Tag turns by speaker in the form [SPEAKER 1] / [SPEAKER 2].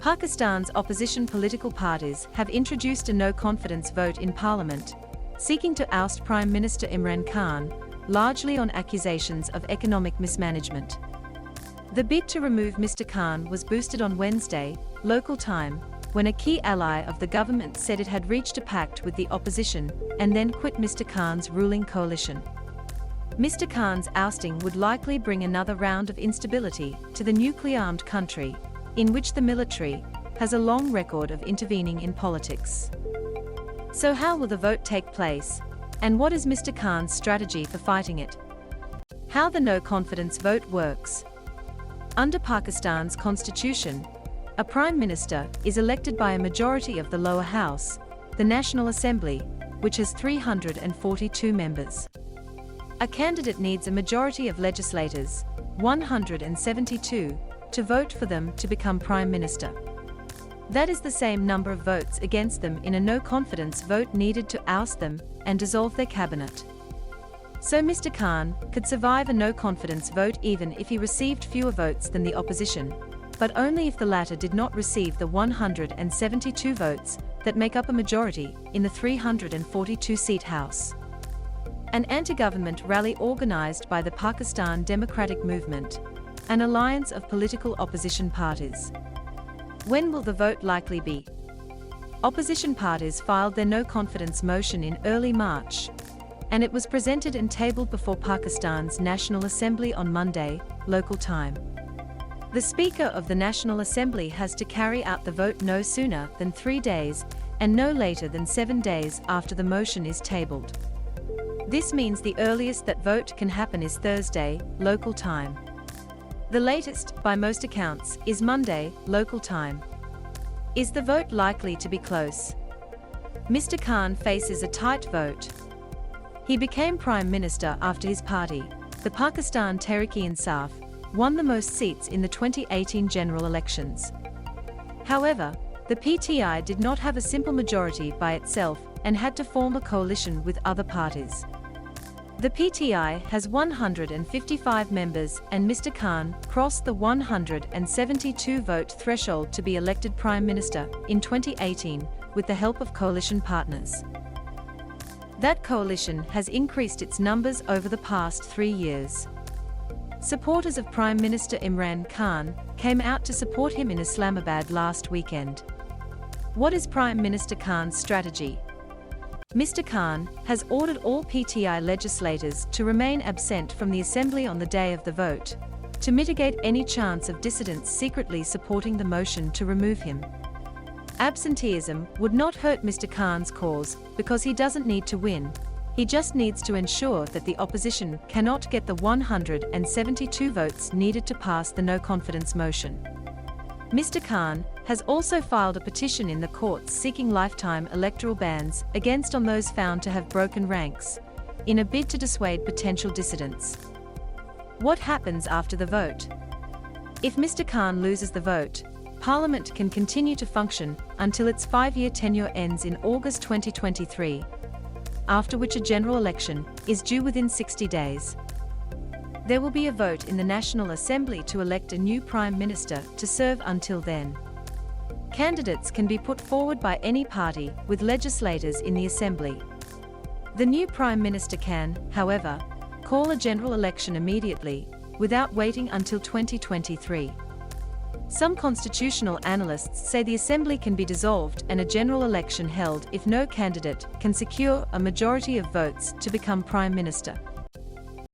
[SPEAKER 1] Pakistan's opposition political parties have introduced a no-confidence vote in parliament, seeking to oust Prime Minister Imran Khan, largely on accusations of economic mismanagement. The bid to remove Mr. Khan was boosted on Wednesday, local time, when a key ally of the government said it had reached a pact with the opposition and then quit Mr. Khan's ruling coalition. Mr. Khan's ousting would likely bring another round of instability to the nuclear-armed country, in which the military has a long record of intervening in politics. So how will the vote take place, and what is Mr. Khan's strategy for fighting it? How the no-confidence vote works. Under Pakistan's constitution, a Prime Minister is elected by a majority of the lower house, the National Assembly, which has 342 members. A candidate needs a majority of legislators, 172, to vote for them to become Prime Minister. That is the same number of votes against them in a no-confidence vote needed to oust them and dissolve their cabinet. So Mr. Khan could survive a no-confidence vote even if he received fewer votes than the opposition, but only if the latter did not receive the 172 votes that make up a majority in the 342-seat House. An anti-government rally organized by the Pakistan Democratic Movement, an alliance of political opposition parties. When will the vote likely be? Opposition parties filed their no-confidence motion in early March, and it was presented and tabled before Pakistan's National Assembly on Monday, local time. The Speaker of the National Assembly has to carry out the vote no sooner than 3 days and no later than 7 days after the motion is tabled. This means the earliest that vote can happen is Thursday, local time. The latest, by most accounts, is Monday, local time. Is the vote likely to be close? Mr. Khan faces a tight vote. He became Prime Minister after his party, the Pakistan Tehreek-e-Insaf, won the most seats in the 2018 general elections. However, the PTI did not have a simple majority by itself and had to form a coalition with other parties. The PTI has 155 members and Mr. Khan crossed the 172-vote threshold to be elected Prime Minister in 2018 with the help of coalition partners. That coalition has increased its numbers over the past 3 years. Supporters of Prime Minister Imran Khan came out to support him in Islamabad last weekend. What is Prime Minister Khan's strategy? Mr. Khan has ordered all PTI legislators to remain absent from the assembly on the day of the vote, to mitigate any chance of dissidents secretly supporting the motion to remove him. Absenteeism would not hurt Mr. Khan's cause because he doesn't need to win, he just needs to ensure that the opposition cannot get the 172 votes needed to pass the no-confidence motion. Mr. Khan has also filed a petition in the courts seeking lifetime electoral bans against on those found to have broken ranks, in a bid to dissuade potential dissidents. What happens after the vote? If Mr. Khan loses the vote, Parliament can continue to function until its 5-year tenure ends in August 2023, after which a general election is due within 60 days. There will be a vote in the National Assembly to elect a new Prime Minister to serve until then. Candidates can be put forward by any party with legislators in the Assembly. The new Prime Minister can, however, call a general election immediately, without waiting until 2023. Some constitutional analysts say the Assembly can be dissolved and a general election held if no candidate can secure a majority of votes to become Prime Minister.